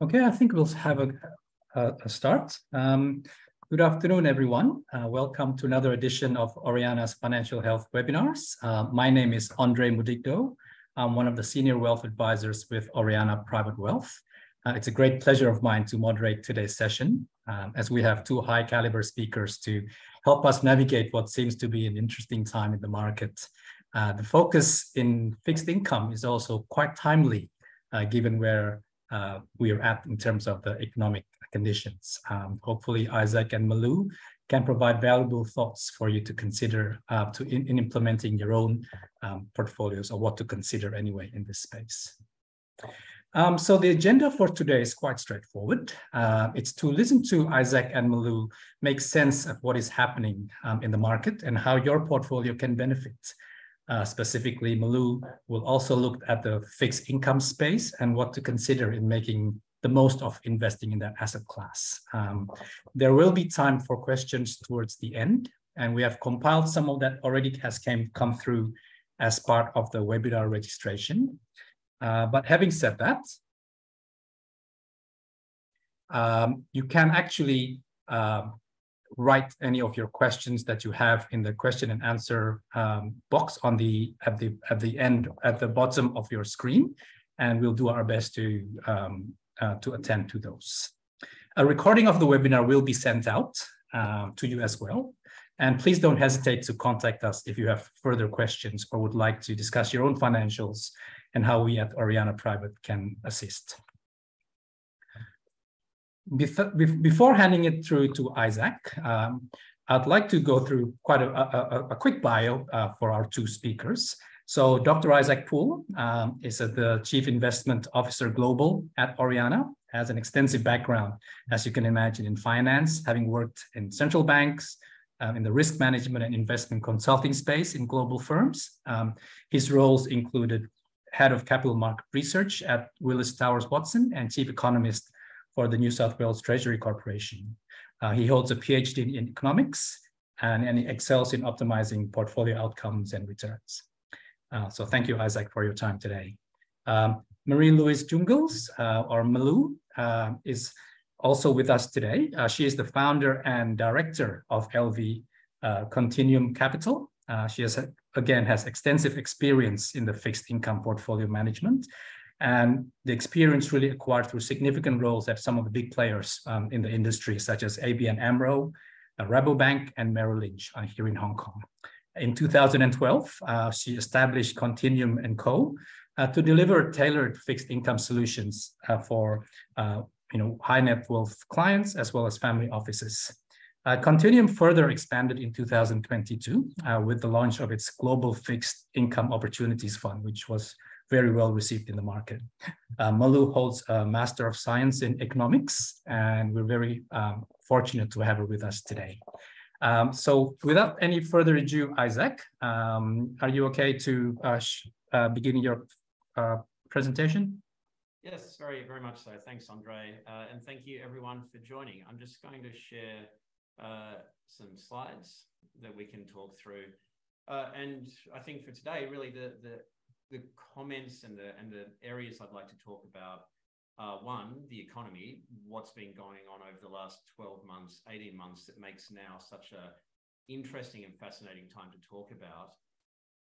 Okay, I think we'll have a start. Good afternoon, everyone. Welcome to another edition of Oreana's Financial Health Webinars. My name is Andre Mudigdo. I'm one of the senior wealth advisors with Oreana Private Wealth. It's a great pleasure of mine to moderate today's session, as we have two high caliber speakers to help us navigate what seems to be an interesting time in the market. The focus in fixed income is also quite timely, given where we are at in terms of the economic conditions. Hopefully, Isaac and Malou can provide valuable thoughts for you to consider in implementing your own portfolios, or what to consider anyway in this space. So the agenda for today is quite straightforward. It's to listen to Isaac and Malou make sense of what is happening in the market and how your portfolio can benefit. Specifically, Malou will also look at the fixed income space and what to consider in making the most of investing in that asset class. There will be time for questions towards the end, and we have compiled some of that already has come through as part of the webinar registration. But having said that, you can actually write any of your questions that you have in the question and answer box on at the end, at the bottom of your screen, and we'll do our best to attend to those. A recording of the webinar will be sent out to you as well, and please don't hesitate to contact us if you have further questions or would like to discuss your own financials and how we at Oreana Private can assist. Before handing it through to Isaac, I'd like to go through quite a quick bio for our two speakers. So Dr. Isaac Poole is the Chief Investment Officer Global at Oreana, has an extensive background, as you can imagine, in finance, having worked in central banks, in the risk management and investment consulting space in global firms. His roles included Head of Capital Market Research at Willis Towers Watson and Chief Economist for the New South Wales Treasury Corporation. He holds a PhD in economics and he excels in optimizing portfolio outcomes and returns. So thank you, Isaac, for your time today. Malou Jungels, or Malou, is also with us today. She is the founder and director of LV Continuum Capital. She has extensive experience in the fixed income portfolio management, and the experience really acquired through significant roles at some of the big players in the industry, such as ABN AMRO, Rabobank, and Merrill Lynch here in Hong Kong. In 2012, she established Continuum & Co. To deliver tailored fixed income solutions for high net worth clients as well as family offices. Continuum further expanded in 2022 with the launch of its Global Fixed Income Opportunities Fund, which was very well received in the market. Malou holds a Master of Science in Economics, and we're very fortunate to have her with us today. So without any further ado, Isaac, are you okay to begin your presentation? Yes, very, very much so. Thanks, Andre. And thank you everyone for joining. I'm just going to share some slides that we can talk through. And I think for today, really the comments and the areas I'd like to talk about are, one, the economy, what's been going on over the last 12 months, 18 months that makes now such a interesting and fascinating time to talk about,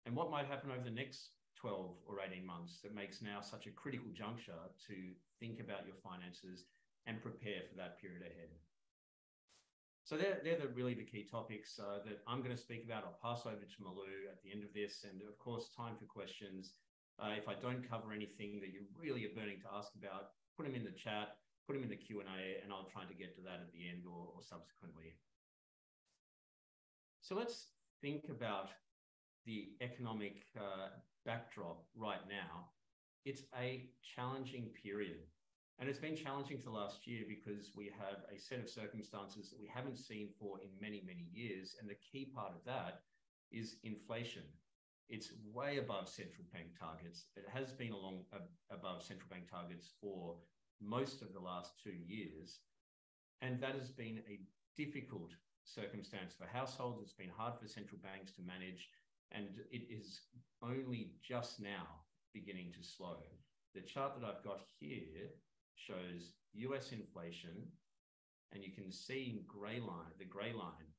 and what might happen over the next 12 or 18 months that makes now such a critical juncture to think about your finances and prepare for that period ahead. So they're really the key topics that I'm going to speak about. I'll pass over to Malou at the end of this, and of course, time for questions. If I don't cover anything that you really are burning to ask about, put them in the chat, put them in the Q&A, and I'll try to get to that at the end or subsequently. So let's think about the economic backdrop right now. It's a challenging period. And it's been challenging for the last year because we have a set of circumstances that we haven't seen for in many, many years. And the key part of that is inflation. It's way above central bank targets. It has been above central bank targets for most of the last 2 years. And that has been a difficult circumstance for households. It's been hard for central banks to manage. And it is only just now beginning to slow. The chart that I've got here shows US inflation, and you can see in the gray line,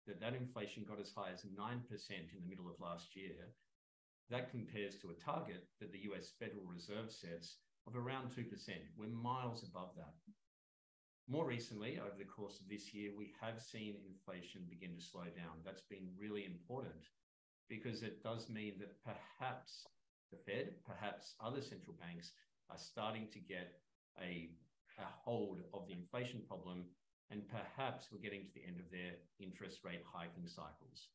that inflation got as high as 9% in the middle of last year. That compares to a target that the US Federal Reserve sets of around 2%. We're miles above that. More recently, over the course of this year, we have seen inflation begin to slow down. That's been really important because it does mean that perhaps the Fed, perhaps other central banks are starting to get a hold of the inflation problem, and perhaps we're getting to the end of their interest rate hiking cycles.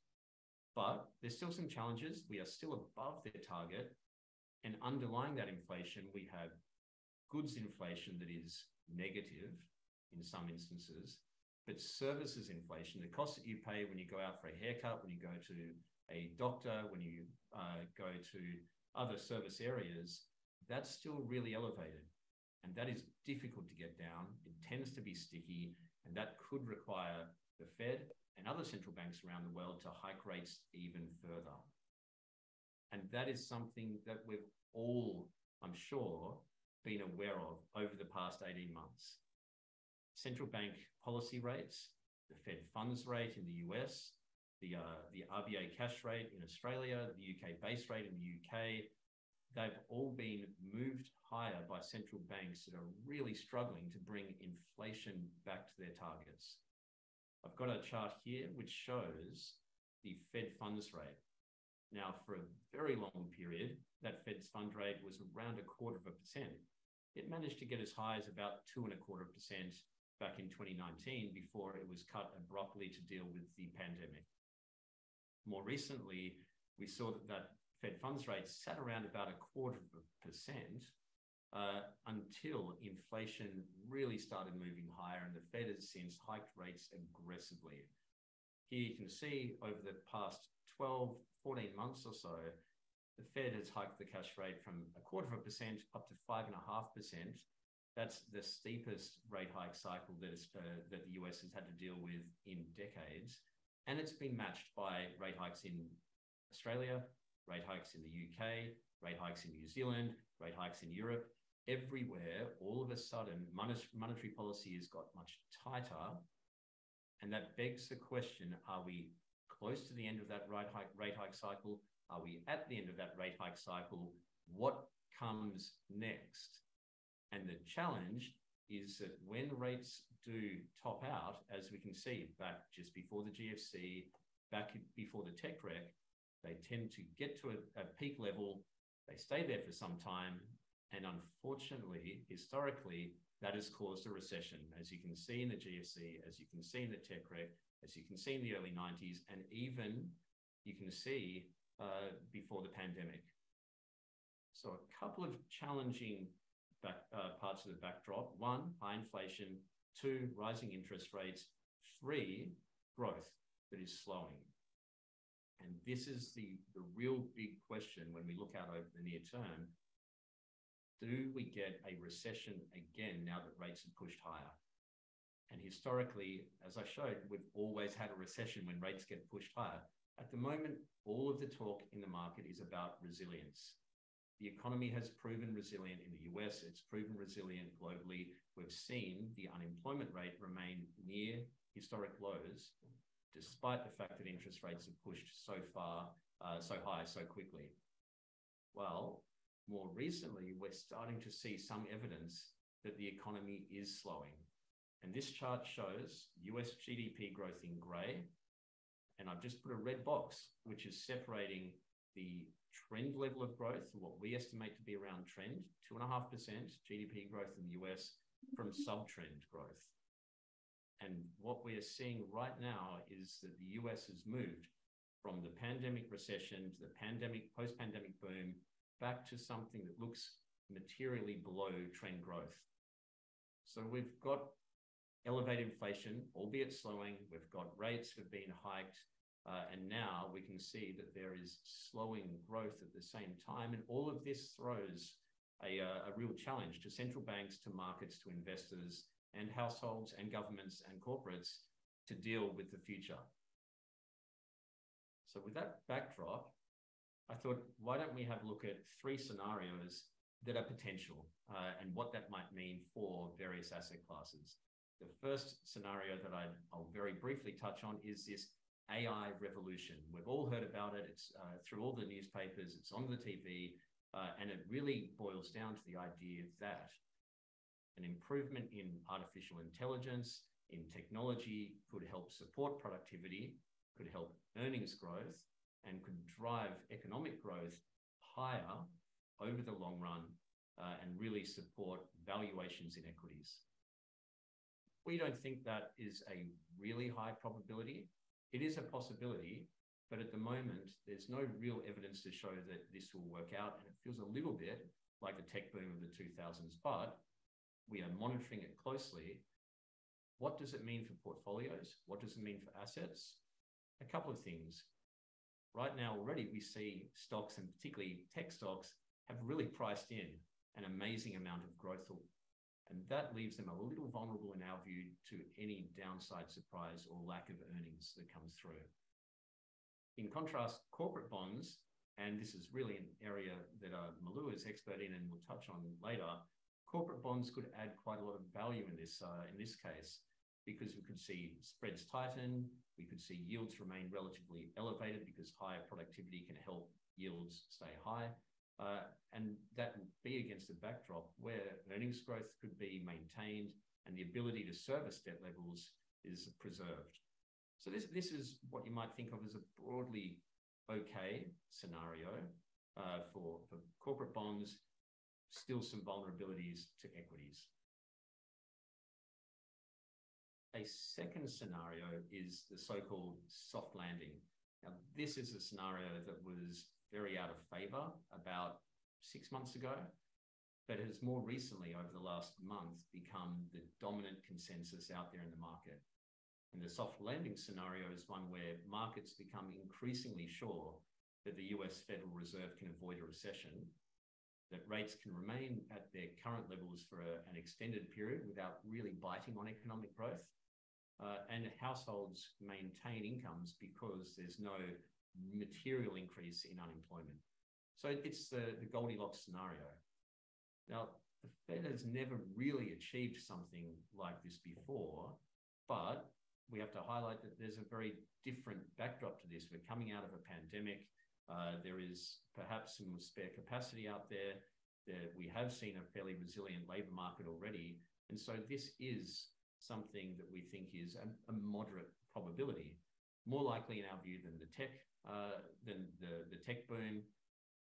But there's still some challenges. We are still above their target, and underlying that inflation, we have goods inflation that is negative in some instances, but services inflation, the cost that you pay when you go out for a haircut, when you go to a doctor, when you go to other service areas, that's still really elevated. And that is difficult to get down. It tends to be sticky, and that could require the Fed and other central banks around the world to hike rates even further. And that is something that we've all, I'm sure, been aware of over the past 18 months. Central bank policy rates, the Fed funds rate in the US, the RBA cash rate in Australia, the UK base rate in the UK, they've all been moved higher by central banks that are really struggling to bring inflation back to their targets. I've got a chart here which shows the Fed funds rate. Now, for a very long period, that Fed's fund rate was around 0.25%. It managed to get as high as about 2.25% back in 2019 before it was cut abruptly to deal with the pandemic. More recently, we saw that Fed funds rate sat around about 0.25% until inflation really started moving higher, and the Fed has since hiked rates aggressively. Here you can see over the past 12, 14 months or so, the Fed has hiked the cash rate from 0.25% up to 5.5%. That's the steepest rate hike cycle that the US has had to deal with in decades. And it's been matched by rate hikes in Australia, rate hikes in the UK, rate hikes in New Zealand, rate hikes in Europe. Everywhere, all of a sudden, monetary policy has got much tighter. And that begs the question, are we close to the end of that rate hike cycle? Are we at the end of that rate hike cycle? What comes next? And the challenge is that when rates do top out, as we can see back just before the GFC, back before the tech wreck, they tend to get to a peak level, they stay there for some time, and unfortunately, historically, that has caused a recession, as you can see in the GFC, as you can see in the tech wreck, as you can see in the early 90s, and even you can see before the pandemic. So a couple of challenging parts of the backdrop. 1, high inflation. 2, rising interest rates. 3, growth that is slowing. And this is the real big question when we look out over the near term. Do we get a recession again now that rates have pushed higher? And historically, as I showed, we've always had a recession when rates get pushed higher. At the moment, all of the talk in the market is about resilience. The economy has proven resilient in the US. It's proven resilient globally. We've seen the unemployment rate remain near historic lows, despite the fact that interest rates have pushed so high, so quickly. Well, more recently, we're starting to see some evidence that the economy is slowing. And this chart shows US GDP growth in gray. And I've just put a red box, which is separating the trend level of growth, what we estimate to be around trend, 2.5% GDP growth in the US, from sub-trend growth. And what we are seeing right now is that the US has moved from the pandemic recession to the post-pandemic boom back to something that looks materially below trend growth. So we've got elevated inflation, albeit slowing. We've got rates have been hiked. And now we can see that there is slowing growth at the same time. And all of this throws a real challenge to central banks, to markets, to investors, and households and governments and corporates to deal with the future. So with that backdrop, I thought, why don't we have a look at 3 scenarios that are potential and what that might mean for various asset classes. The first scenario that I'll very briefly touch on is this AI revolution. We've all heard about it. It's through all the newspapers, it's on the TV, and it really boils down to the idea that an improvement in artificial intelligence, in technology, could help support productivity, could help earnings growth, and could drive economic growth higher over the long run, and really support valuations in equities. We don't think that is a really high probability. It is a possibility, but at the moment, there's no real evidence to show that this will work out, and it feels a little bit like the tech boom of the 2000s, but we are monitoring it closely. What does it mean for portfolios? What does it mean for assets? A couple of things. Right now already we see stocks, and particularly tech stocks, have really priced in an amazing amount of growth, and that leaves them a little vulnerable in our view to any downside surprise or lack of earnings that comes through. In contrast, corporate bonds, and this is really an area that Malou is expert in and we'll touch on later, corporate bonds could add quite a lot of value in this case, because we could see spreads tighten, we could see yields remain relatively elevated because higher productivity can help yields stay high. And that would be against a backdrop where earnings growth could be maintained and the ability to service debt levels is preserved. So this is what you might think of as a broadly okay scenario for corporate bonds, still some vulnerabilities to equities. A second scenario is the so-called soft landing. Now, this is a scenario that was very out of favor about 6 months ago, but has more recently, over the last month, become the dominant consensus out there in the market. And the soft landing scenario is one where markets become increasingly sure that the US Federal Reserve can avoid a recession, that rates can remain at their current levels for an extended period without really biting on economic growth, and households maintain incomes because there's no material increase in unemployment. So it's the Goldilocks scenario. Now, the Fed has never really achieved something like this before, but we have to highlight that there's a very different backdrop to this. We're coming out of a pandemic. There is perhaps some spare capacity out there. We have seen a fairly resilient labor market already. And so this is something that we think is a moderate probability, more likely in our view than the tech boom,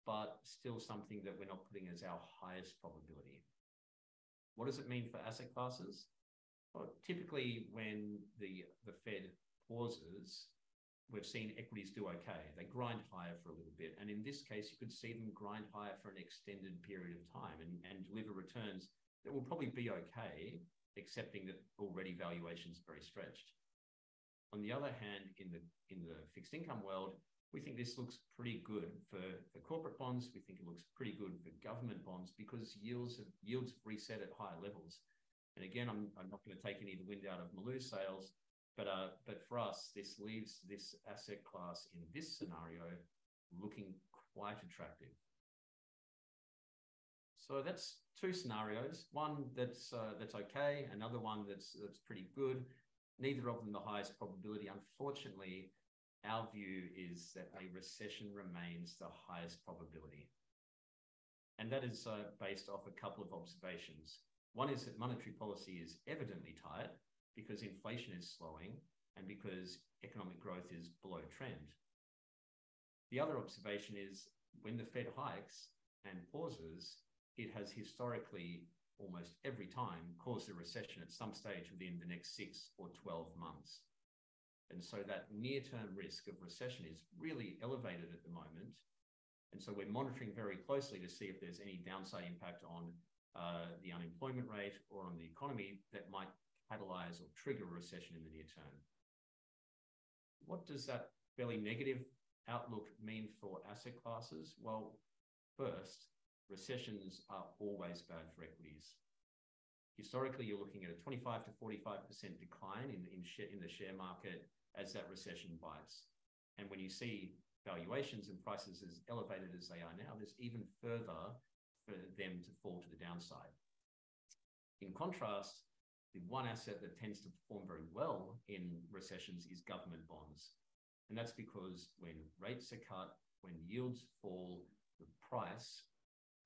but still something that we're not putting as our highest probability. What does it mean for asset classes? Well, typically when the Fed pauses, we've seen equities do okay. They grind higher for a little bit. And in this case, you could see them grind higher for an extended period of time and deliver returns that will probably be okay, accepting that already valuations are very stretched. On the other hand, in the fixed income world, we think this looks pretty good for corporate bonds. We think it looks pretty good for government bonds because yields have reset at higher levels. And again, I'm not going to take any of the wind out of Malou's sails, but for us, this leaves this asset class in this scenario looking quite attractive. So that's two scenarios. One that's okay, another one that's pretty good. Neither of them the highest probability. Unfortunately, our view is that a recession remains the highest probability. And that is based off a couple of observations. One is that monetary policy is evidently tight because inflation is slowing and because economic growth is below trend. The other observation is when the Fed hikes and pauses, it has historically almost every time caused a recession at some stage within the next 6 or 12 months. And so that near-term risk of recession is really elevated at the moment. And so we're monitoring very closely to see if there's any downside impact on the unemployment rate or on the economy that might catalyze or trigger a recession in the near term. What does that fairly negative outlook mean for asset classes? Well, first, recessions are always bad for equities. Historically, you're looking at a 25 to 45% decline in the share market as that recession bites. And when you see valuations and prices as elevated as they are now, there's even further for them to fall to the downside. In contrast, the one asset that tends to perform very well in recessions is government bonds. And that's because when rates are cut, when yields fall, the price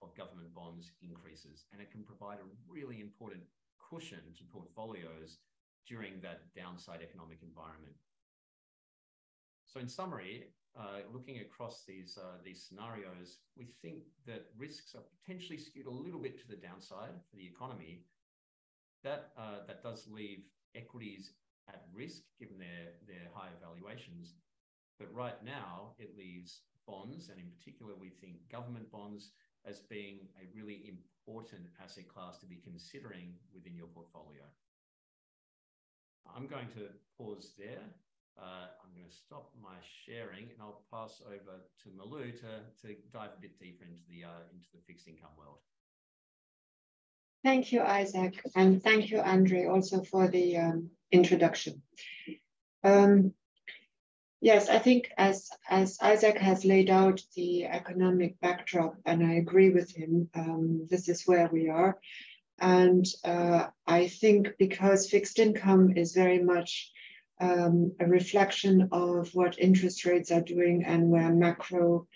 of government bonds increases, and it can provide a really important cushion to portfolios during that downside economic environment. So in summary, looking across these scenarios, we think that risks are potentially skewed a little bit to the downside for the economy. That does leave equities at risk given their higher valuations. But right now, it leaves bonds, and in particular, we think government bonds, as being a really important asset class to be considering within your portfolio. I'm going to pause there. I'm going to stop my sharing, and I'll pass over to Malou to dive a bit deeper into the fixed income world. Thank you, Isaac, and thank you, Andre, also for the introduction. Yes, I think as Isaac has laid out the economic backdrop, and I agree with him, this is where we are. And I think because fixed income is very much a reflection of what interest rates are doing and where macro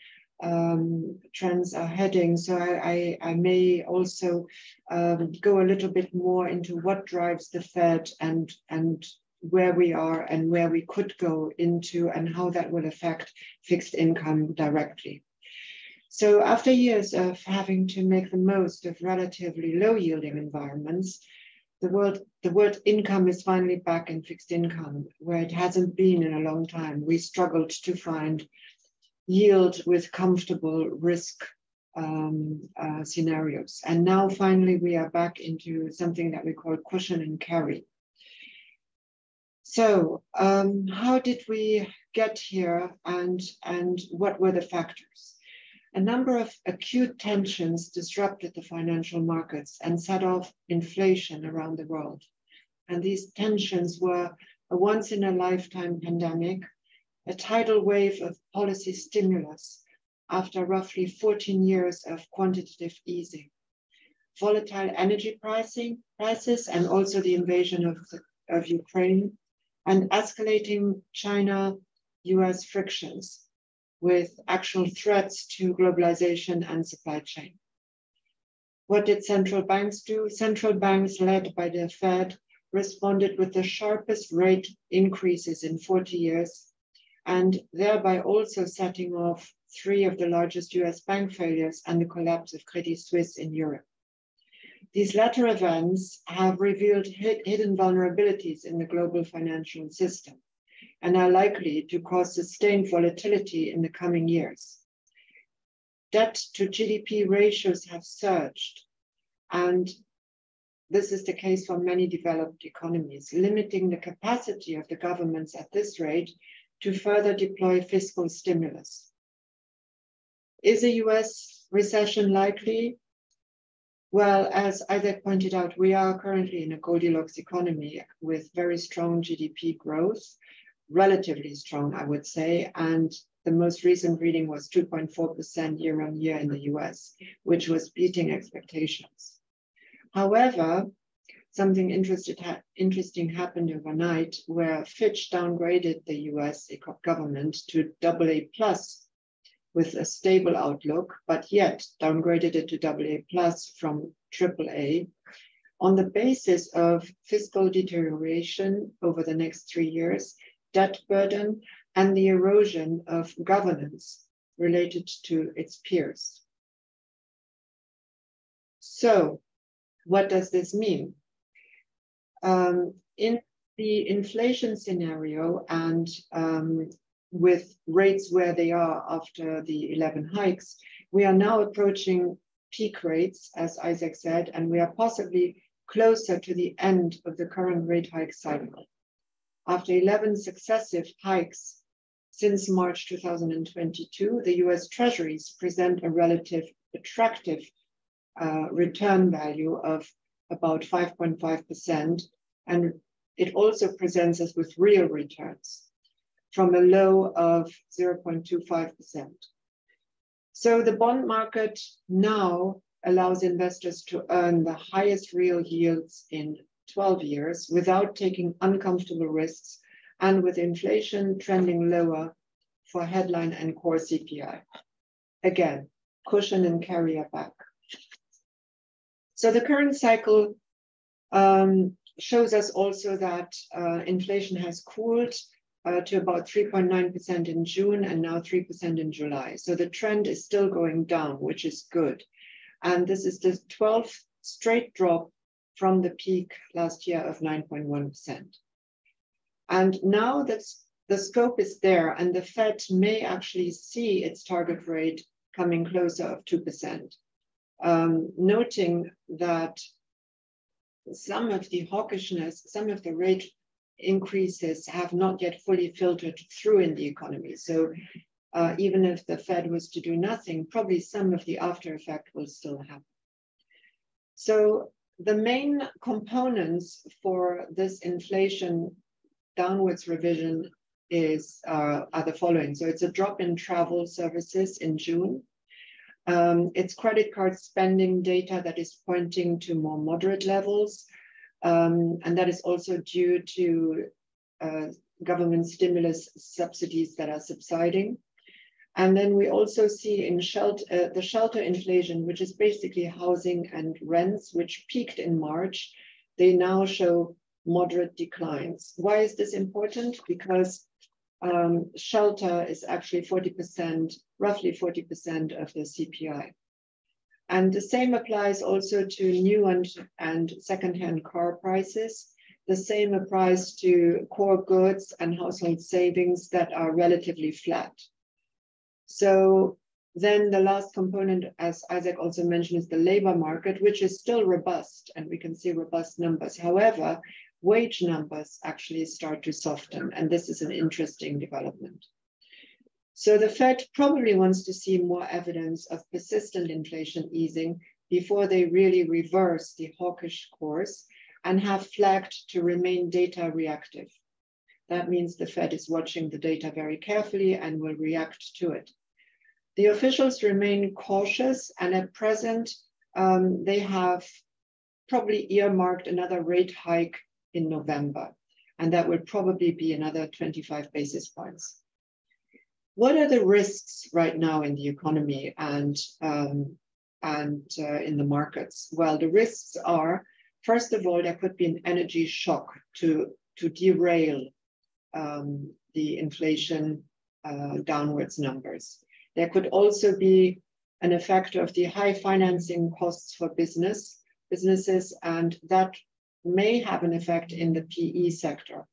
trends are heading. So I may also go a little bit more into what drives the Fed and where we are and where we could go into and how that will affect fixed income directly. So after years of having to make the most of relatively low yielding environments, the word income is finally back in fixed income, where it hasn't been in a long time. We struggled to find yield with comfortable risk scenarios. And now finally we are back into something that we call cushion and carry. So how did we get here, and what were the factors? A number of acute tensions disrupted the financial markets and set off inflation around the world. And these tensions were a once-in-a-lifetime pandemic, a tidal wave of policy stimulus after roughly 14 years of quantitative easing, volatile energy prices, and also the invasion of Ukraine, and escalating China-US frictions with actual threats to globalization and supply chain. What did central banks do? Central banks, led by the Fed, responded with the sharpest rate increases in 40 years, and thereby also setting off 3 of the largest US bank failures and the collapse of Credit Suisse in Europe. These latter events have revealed hidden vulnerabilities in the global financial system and are likely to cause sustained volatility in the coming years. Debt to GDP ratios have surged, and this is the case for many developed economies, limiting the capacity of the governments at this rate to further deploy fiscal stimulus. Is a US recession likely? Well, as Isaac pointed out, we are currently in a Goldilocks economy with very strong GDP growth, relatively strong, I would say, and the most recent reading was 2.4% year on year in the US, which was beating expectations. However, something interesting happened overnight, where Fitch downgraded the US government to AA+ with a stable outlook, but yet downgraded it to AA+ from AAA on the basis of fiscal deterioration over the next 3 years, debt burden, and the erosion of governance related to its peers. So what does this mean? In the inflation scenario, and with rates where they are after the 11 hikes, we are now approaching peak rates, as Isaac said, and we are possibly closer to the end of the current rate hike cycle. After 11 successive hikes since March 2022, the US Treasuries present a relative attractive return value of about 5.5%, and it also presents us with real returns from a low of 0.25%. So the bond market now allows investors to earn the highest real yields in 12 years without taking uncomfortable risks and with inflation trending lower for headline and core CPI. Again, cushion and carrier back. So the current cycle shows us also that inflation has cooled to about 3.9% in June and now 3% in July. So the trend is still going down, which is good. And this is the 12th straight drop from the peak last year of 9.1%. And now that the scope is there and the Fed may actually see its target rate coming closer of 2%, noting that some of the hawkishness, some of the rate increases have not yet fully filtered through in the economy. So even if the Fed was to do nothing, probably some of the after effect will still happen. So the main components for this inflation downwards revision are the following. So it's a drop in travel services in June. It's credit card spending data that is pointing to more moderate levels. And that is also due to government stimulus subsidies that are subsiding. And then we also see in the shelter inflation, which is basically housing and rents, which peaked in March. They now show moderate declines. Why is this important? Because shelter is actually 40%, roughly 40% of the CPI. And the same applies also to new and secondhand car prices. The same applies to core goods and household savings that are relatively flat. So then the last component, as Isaac also mentioned, is the labor market, which is still robust, and we can see robust numbers. However, wage numbers actually start to soften, and this is an interesting development. So the Fed probably wants to see more evidence of persistent inflation easing before they really reverse the hawkish course and have flagged to remain data reactive. That means the Fed is watching the data very carefully and will react to it. The officials remain cautious, and at present, they have probably earmarked another rate hike in November, and that will probably be another 25 basis points. What are the risks right now in the economy and in the markets? Well, the risks are, first of all, there could be an energy shock to derail the inflation downwards numbers. There could also be an effect of the high financing costs for businesses, and that may have an effect in the PE sector.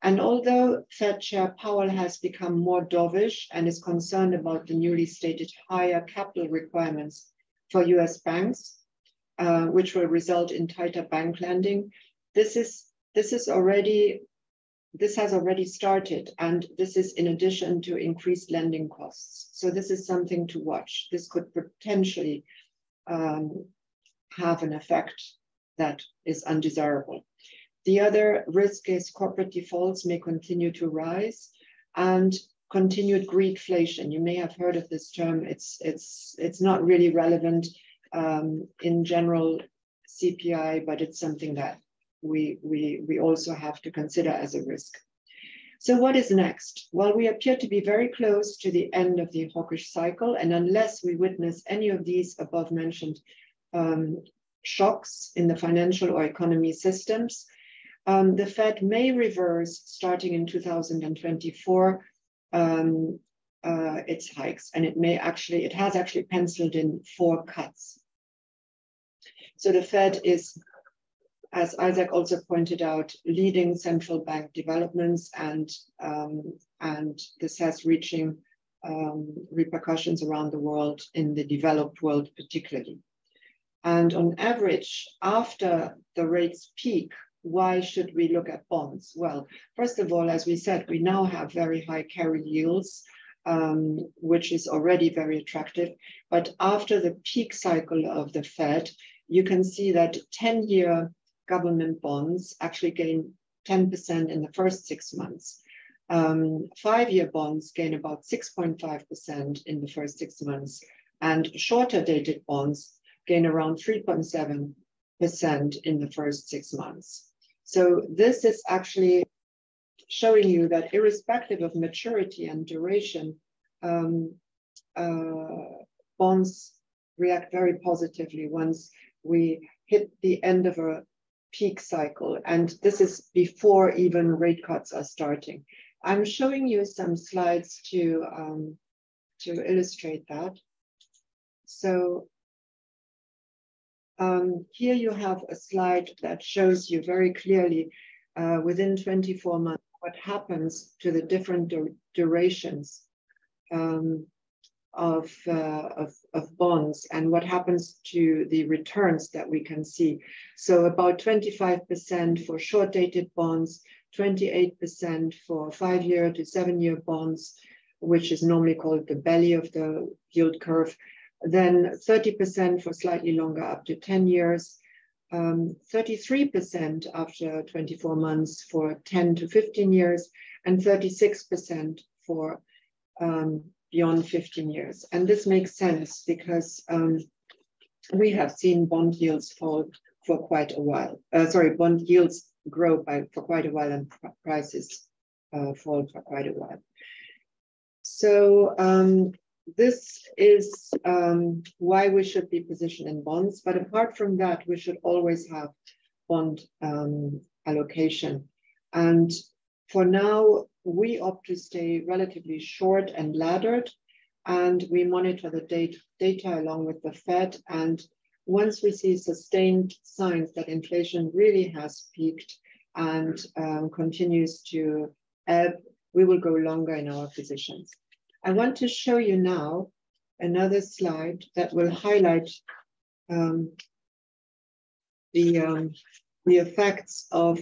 And although Fed Chair Powell has become more dovish and is concerned about the newly stated higher capital requirements for US banks, which will result in tighter bank lending, this has already started, and this is in addition to increased lending costs. So this is something to watch. This could potentially have an effect that is undesirable. The other risk is corporate defaults may continue to rise, and continued Greedflation. You may have heard of this term. It's not really relevant in general CPI, but it's something that we also have to consider as a risk. So what is next? Well, we appear to be very close to the end of the hawkish cycle, and unless we witness any of these above mentioned shocks in the financial or economy systems, the Fed may reverse, starting in 2024, its hikes, and it has actually penciled in 4 cuts. So the Fed is, as Isaac also pointed out, leading central bank developments, and this has reaching repercussions around the world, in the developed world particularly. And on average, after the rates peak, why should we look at bonds? Well, first of all, as we said, we now have very high carry yields, which is already very attractive. But after the peak cycle of the Fed, you can see that 10-year government bonds actually gain 10% in the first 6 months. 5-year bonds gain about 6.5% in the first 6 months, and shorter dated bonds gain around 3.7% in the first 6 months. So this is actually showing you that irrespective of maturity and duration, bonds react very positively once we hit the end of a peak cycle. And this is before even rate cuts are starting. I'm showing you some slides to illustrate that. So here you have a slide that shows you very clearly within 24 months what happens to the different durations of bonds and what happens to the returns that we can see. So about 25% for short-dated bonds, 28% for 5-year to 7-year bonds, which is normally called the belly of the yield curve. Then 30% for slightly longer, up to 10 years, 33% after 24 months for 10 to 15 years, and 36% for beyond 15 years. And this makes sense because we have seen bond yields fall for quite a while. Bond yields grow for quite a while and prices fall for quite a while. So this is why we should be positioned in bonds. But apart from that, we should always have bond allocation. And for now, we opt to stay relatively short and laddered, and we monitor the data along with the Fed. And once we see sustained signs that inflation really has peaked and continues to ebb, we will go longer in our positions. I want to show you now another slide that will highlight the effects of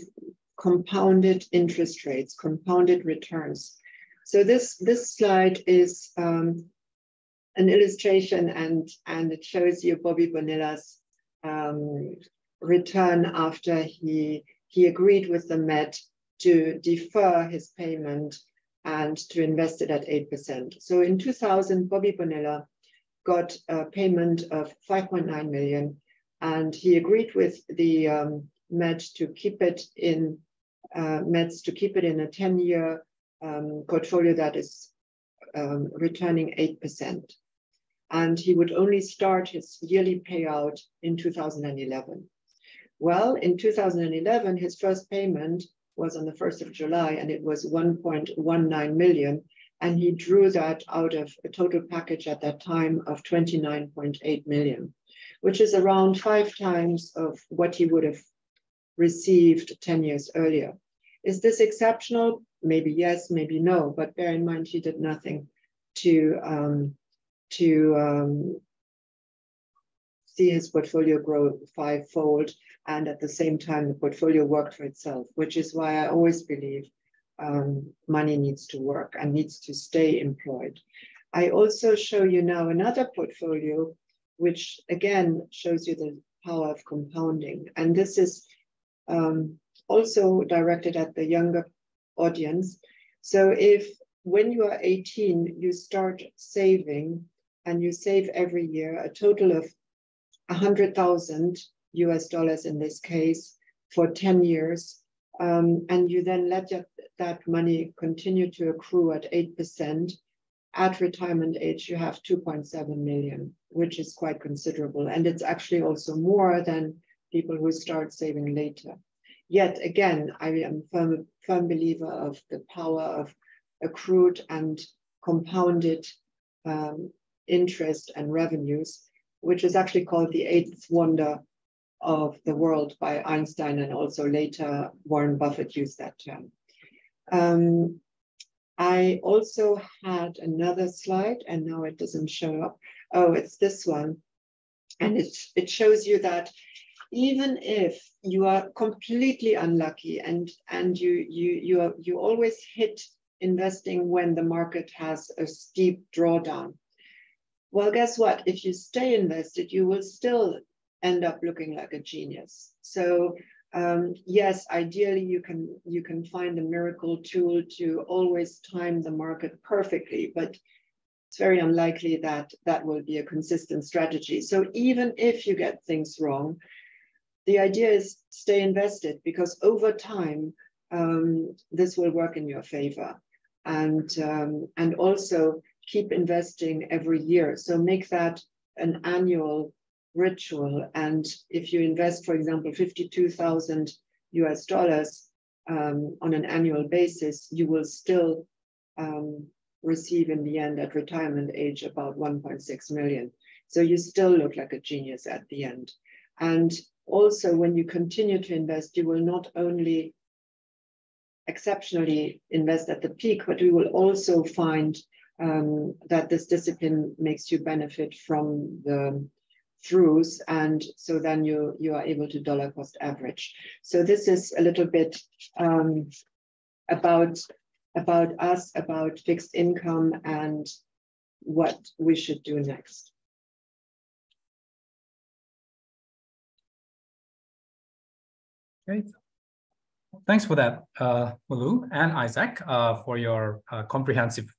compounded interest rates, compounded returns. So this slide is an illustration, and it shows you Bobby Bonilla's return after he agreed with the Met to defer his payment and to invest it at 8%. So in 2000, Bobby Bonilla got a payment of 5.9 million, and he agreed with the Met to keep it in a 10-year portfolio that is returning 8%. And he would only start his yearly payout in 2011. Well, in 2011, his first payment was on the 1st of July, and it was 1.19 million. And he drew that out of a total package at that time of 29.8 million, which is around 5 times of what he would have received 10 years earlier. Is this exceptional? Maybe yes, maybe no, but bear in mind he did nothing to see his portfolio grow 5-fold, and at the same time the portfolio worked for itself, which is why I always believe money needs to work and needs to stay employed. I also show you now another portfolio, which again shows you the power of compounding, and this is also directed at the younger audience. So if when you are 18, you start saving and you save every year a total of $100,000 in this case for 10 years, and you then let that money continue to accrue at 8%, at retirement age, you have 2.7 million, which is quite considerable. And it's actually also more than people who start saving later. Yet again, I am a firm believer of the power of accrued and compounded interest and revenues, which is actually called the 8th wonder of the world by Einstein, and also later Warren Buffett used that term. I also had another slide, and now it doesn't show up. Oh, it's this one. And it shows you that even if you are completely unlucky and you always hit investing when the market has a steep drawdown, well, guess what? If you stay invested, you will still end up looking like a genius. So yes, ideally you can find a miracle tool to always time the market perfectly, but it's very unlikely that that will be a consistent strategy. So even if you get things wrong, the idea is stay invested, because over time, this will work in your favor. And also keep investing every year. So make that an annual ritual. And if you invest, for example, $52,000 on an annual basis, you will still receive in the end at retirement age about 1.6 million. So you still look like a genius at the end. And also, when you continue to invest, you will not only exceptionally invest at the peak, but you will also find that this discipline makes you benefit from the throughs, and so then you are able to dollar cost average. So this is a little bit about us, about fixed income, and what we should do next. Great. Thanks for that, Malou and Isaac, for your comprehensive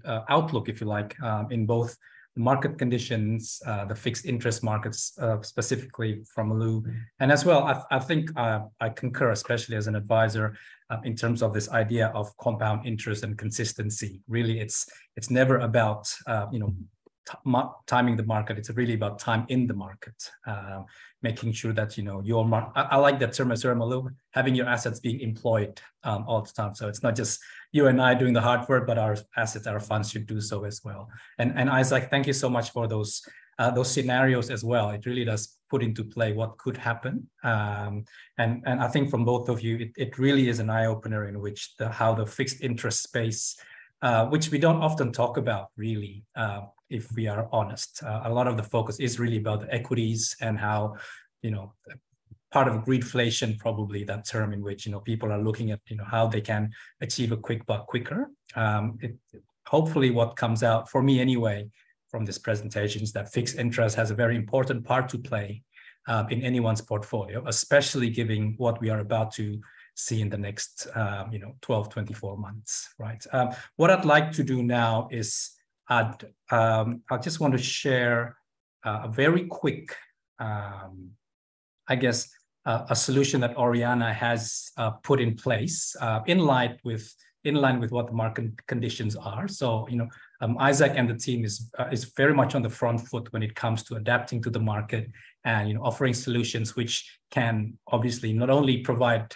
outlook, if you like, in both the market conditions, the fixed interest markets, specifically from Malou. And as well, I think I concur, especially as an advisor, in terms of this idea of compound interest and consistency. Really, it's never about timing the market. It's really about time in the market, making sure that your market. I like that term as well, Malou, having your assets being employed all the time. So it's not just you and I doing the hard work, but our assets, our funds should do so as well. And Isaac, thank you so much for those scenarios as well. It really does put into play what could happen. And I think from both of you, it really is an eye opener in which how the fixed interest space, which we don't often talk about really, if we are honest. A lot of the focus is really about the equities and how, part of greedflation, probably that term in which, people are looking at, how they can achieve a quick buck quicker. Hopefully what comes out, for me anyway, from this presentation is that fixed interest has a very important part to play in anyone's portfolio, especially given what we are about to see in the next 12, 24 months, right? What I'd like to do now is I just want to share a very quick, a solution that Oreana has put in place in line with what the market conditions are. So, Isaac and the team is very much on the front foot when it comes to adapting to the market and offering solutions which can obviously not only provide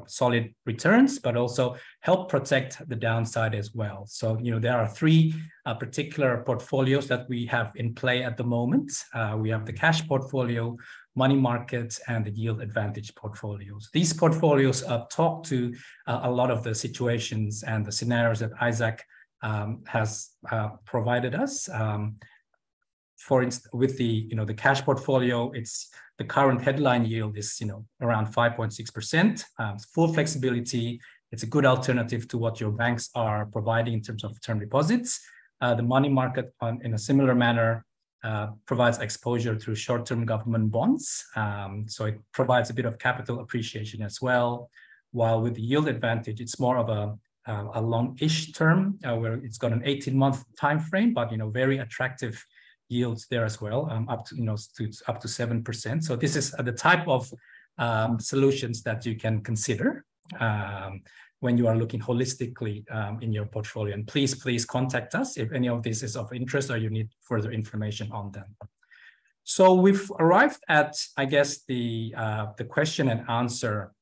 solid returns, but also help protect the downside as well. So, there are three particular portfolios that we have in play at the moment. We have the cash portfolio, money market, and the yield advantage portfolios. These portfolios talk to a lot of the situations and the scenarios that Isaac has provided us. For instance, with the cash portfolio, the current headline yield is around 5.6%. Full flexibility. It's a good alternative to what your banks are providing in terms of term deposits. The money market, in a similar manner, provides exposure through short-term government bonds. So it provides a bit of capital appreciation as well. While with the yield advantage, it's more of a long-ish term where it's got an 18-month time frame, but very attractive yields there as well, up to 7%. So this is the type of solutions that you can consider when you are looking holistically in your portfolio. And please contact us if any of this is of interest or you need further information on them. So we've arrived at, I guess, the question and answer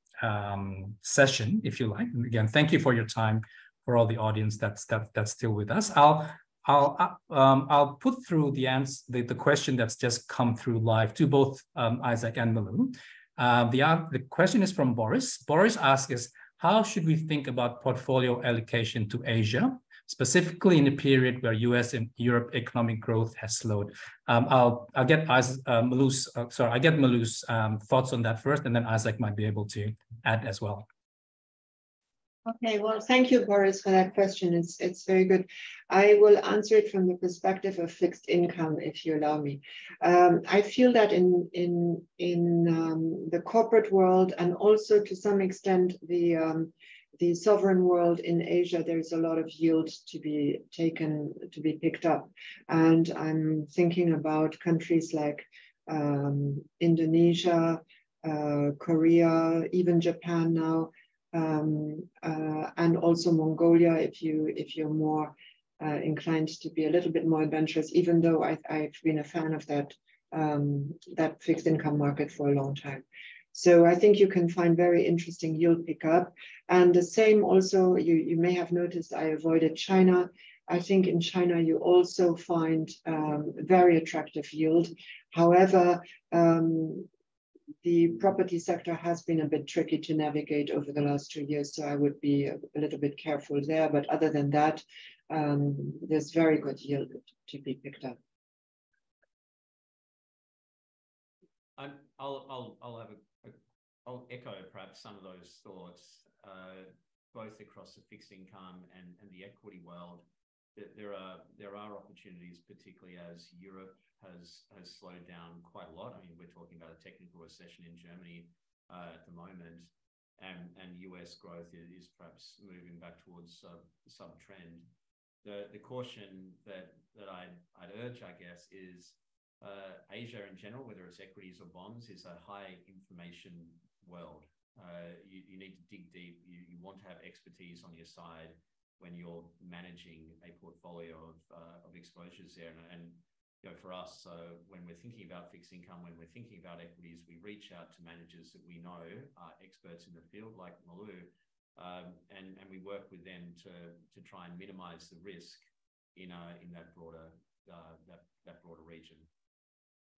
session, if you like. And again, thank you for your time, for all the audience that's still with us. I'll put through the question that's just come through live to both Isaac and Malou. The question is from Boris. Boris asks, how should we think about portfolio allocation to Asia, specifically in a period where US and Europe economic growth has slowed? I'll get Malou's thoughts on that first, and then Isaac might be able to add as well. Okay, well, thank you, Boris, for that question. It's very good. I will answer it from the perspective of fixed income, if you allow me. I feel that in the corporate world, and also to some extent the the sovereign world in Asia, there's a lot of yield to be picked up. And I'm thinking about countries like Indonesia, Korea, even Japan now, and also Mongolia, if you're more inclined to be a little bit more adventurous, even though I've been a fan of that fixed income market for a long time. So I think you can find very interesting yield pickup. And the same also, you may have noticed I avoided China. I think in China you also find very attractive yield. However, the property sector has been a bit tricky to navigate over the last 2 years, so I would be a little bit careful there. But other than that, there's very good yield to be picked up. I'll echo perhaps some of those thoughts, both across the fixed income and the equity world. There are opportunities, particularly as Europe has slowed down quite a lot. I mean, we're talking about a technical recession in Germany at the moment, and US growth is perhaps moving back towards sub-trend. The caution that I'd urge, I guess, is Asia in general, whether it's equities or bonds, is a high information world. You need to dig deep. You want to have expertise on your side when you're managing a portfolio of exposures there. And you know, for us, when we're thinking about fixed income, when we're thinking about equities, we reach out to managers that we know are experts in the field, like Malou, and we work with them to try and minimize the risk in that broader region.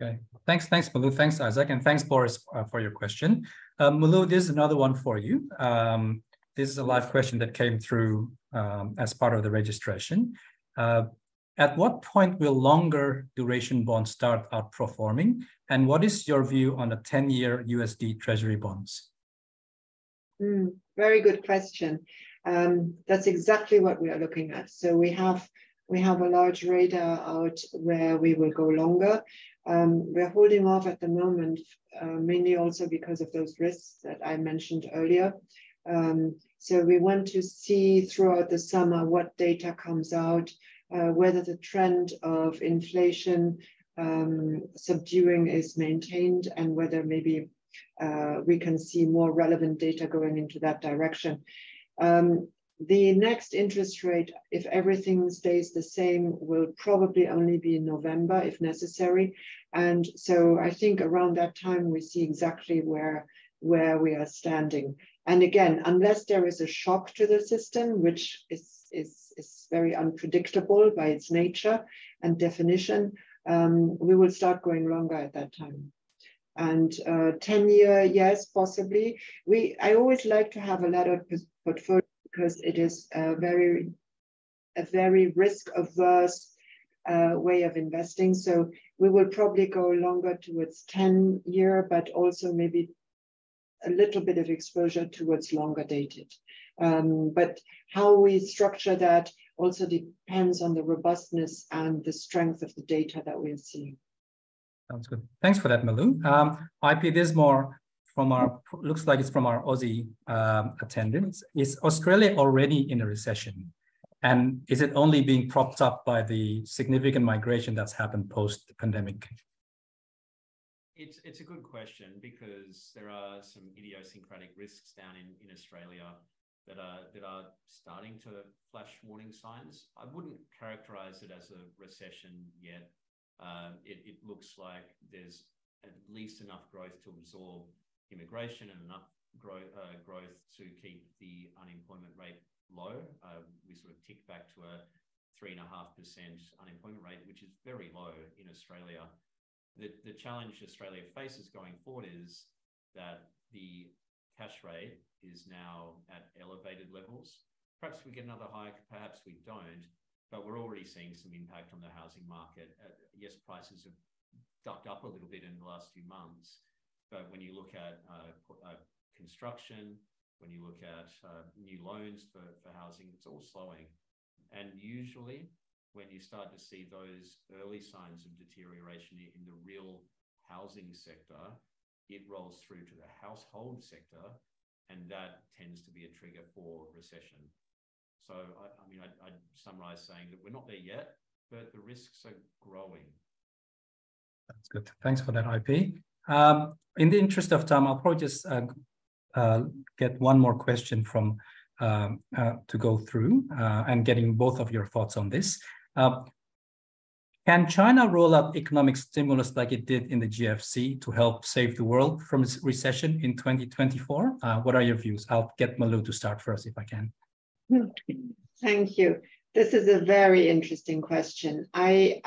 Okay, thanks, Malou. Thanks, Isaac, and thanks, Boris, for your question. Malou, this is another one for you. This is a live question that came through as part of the registration. At what point will longer duration bonds start outperforming? And what is your view on the 10-year USD Treasury bonds? Very good question. That's exactly what we are looking at. So we have a large radar out where we will go longer. We're holding off at the moment, mainly also because of those risks that I mentioned earlier. So we want to see throughout the summer what data comes out, whether the trend of inflation subduing is maintained, and whether maybe we can see more relevant data going into that direction. The next interest rate, if everything stays the same, will probably only be in November if necessary. And so I think around that time, we see exactly where we are standing. And again, unless there is a shock to the system, which is very unpredictable by its nature and definition, we will start going longer at that time. And 10-year, yes, possibly. I always like to have a laddered portfolio because it is a very risk-averse way of investing. So we will probably go longer towards 10-year, but also maybe a little bit of exposure towards longer dated. But how we structure that also depends on the robustness and the strength of the data that we're seeing. Sounds good. Thanks for that, Malou. IP, there's more from looks like it's from our Aussie attendants. Is Australia already in a recession? And is it only being propped up by the significant migration that's happened post-pandemic? It's a good question, because there are some idiosyncratic risks down in Australia that are starting to flash warning signs. I wouldn't characterize it as a recession yet. It looks like there's at least enough growth to absorb immigration and enough growth to keep the unemployment rate low. We sort of tick back to a 3.5% unemployment rate, which is very low in Australia. The challenge Australia faces going forward is that the cash rate is now at elevated levels. Perhaps we get another hike, perhaps we don't, but we're already seeing some impact on the housing market. Yes, prices have ducked up a little bit in the last few months, but when you look at construction, when you look at new loans for housing, it's all slowing. And usually when you start to see those early signs of deterioration in the real housing sector, it rolls through to the household sector, and that tends to be a trigger for recession. So, I mean, I'd summarize saying that we're not there yet, but the risks are growing. That's good. Thanks for that, IP. In the interest of time, I'll probably just get one more question from to go through and getting both of your thoughts on this. Can China roll out economic stimulus like it did in the GFC to help save the world from recession in 2024? What are your views? I'll get Malou to start first if I can. Thank you. This is a very interesting question. I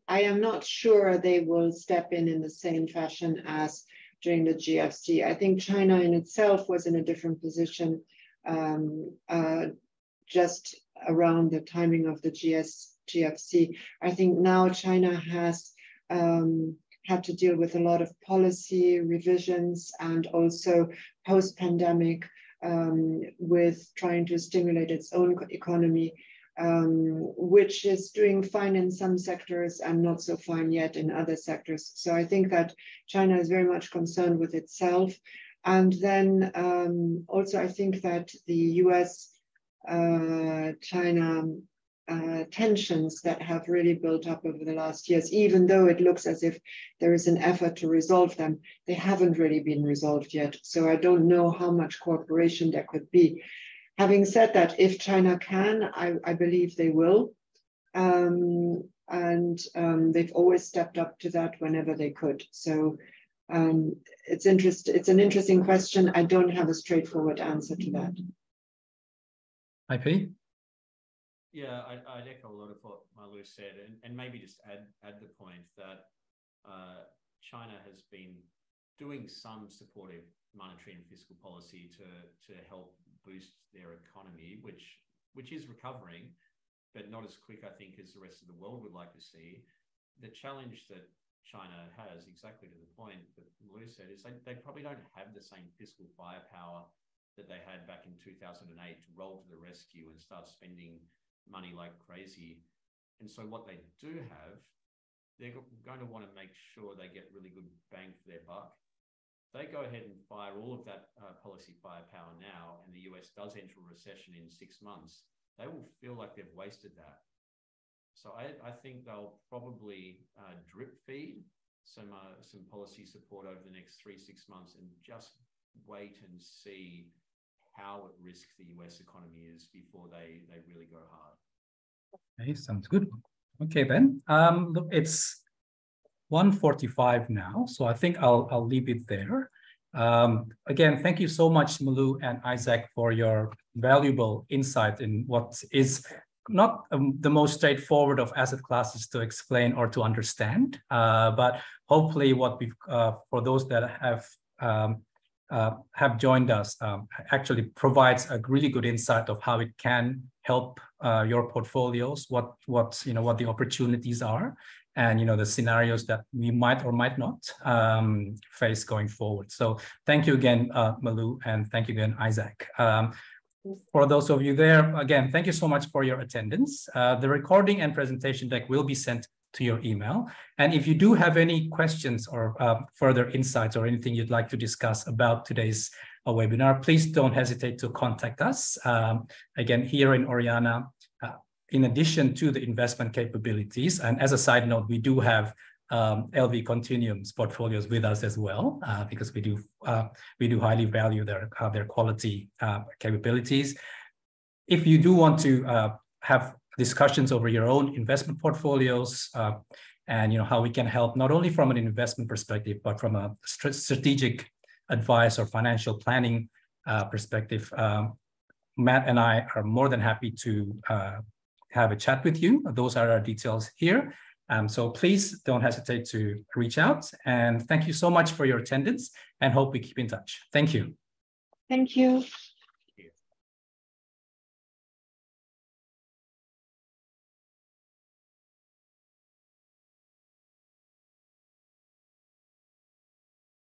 am not sure they will step in the same fashion as during the GFC. I think China in itself was in a different position just around the timing of the GFC. I think now China has had to deal with a lot of policy revisions and also post-pandemic with trying to stimulate its own economy, which is doing fine in some sectors and not so fine yet in other sectors. So I think that China is very much concerned with itself. And then also I think that the US-China tensions that have really built up over the last years, even though it looks as if there is an effort to resolve them, they haven't really been resolved yet. So I don't know how much cooperation there could be. Having said that, if China can, I believe they will. They've always stepped up to that whenever they could. So it's an interesting question. I don't have a straightforward answer to that. IP? Yeah, I'd echo a lot of what Malou said, and maybe just add the point that China has been doing some supportive monetary and fiscal policy to help boost their economy, which is recovering, but not as quick, I think, as the rest of the world would like to see. The challenge that China has, exactly to the point that Malou said, is they probably don't have the same fiscal firepower that they had back in 2008 to roll to the rescue and start spending money like crazy. And so what they do have, they're going to want to make sure they get really good bang for their buck. If they go ahead and fire all of that policy firepower now, and the US does enter a recession in 6 months, they will feel like they've wasted that. So I think they'll probably drip feed some policy support over the next 3-6 months and just wait and see how at risk the US economy is before they really go hard. Okay, sounds good. Okay, then. Look, it's 1:45 now, so I think I'll leave it there. Again, thank you so much, Malou and Isaac, for your valuable insight in what is not the most straightforward of asset classes to explain or to understand, but hopefully what we've for those that have joined us actually provides a really good insight of how it can help your portfolios, what the opportunities are, and the scenarios that we might or might not face going forward. So thank you again, Malou, and thank you again, Isaac. For those of you there, again, thank you so much for your attendance. The recording and presentation deck will be sent to your email. And if you do have any questions or further insights or anything you'd like to discuss about today's webinar, please don't hesitate to contact us. Again, here in Oreana, in addition to the investment capabilities, and as a side note, we do have LV Continuum's portfolios with us as well, because we do highly value their quality capabilities. If you do want to have discussions over your own investment portfolios and how we can help not only from an investment perspective but from a strategic advice or financial planning perspective, Matt and I are more than happy to have a chat with you. Those are our details here. So please don't hesitate to reach out, and thank you so much for your attendance, and hope we keep in touch. Thank you. Thank you.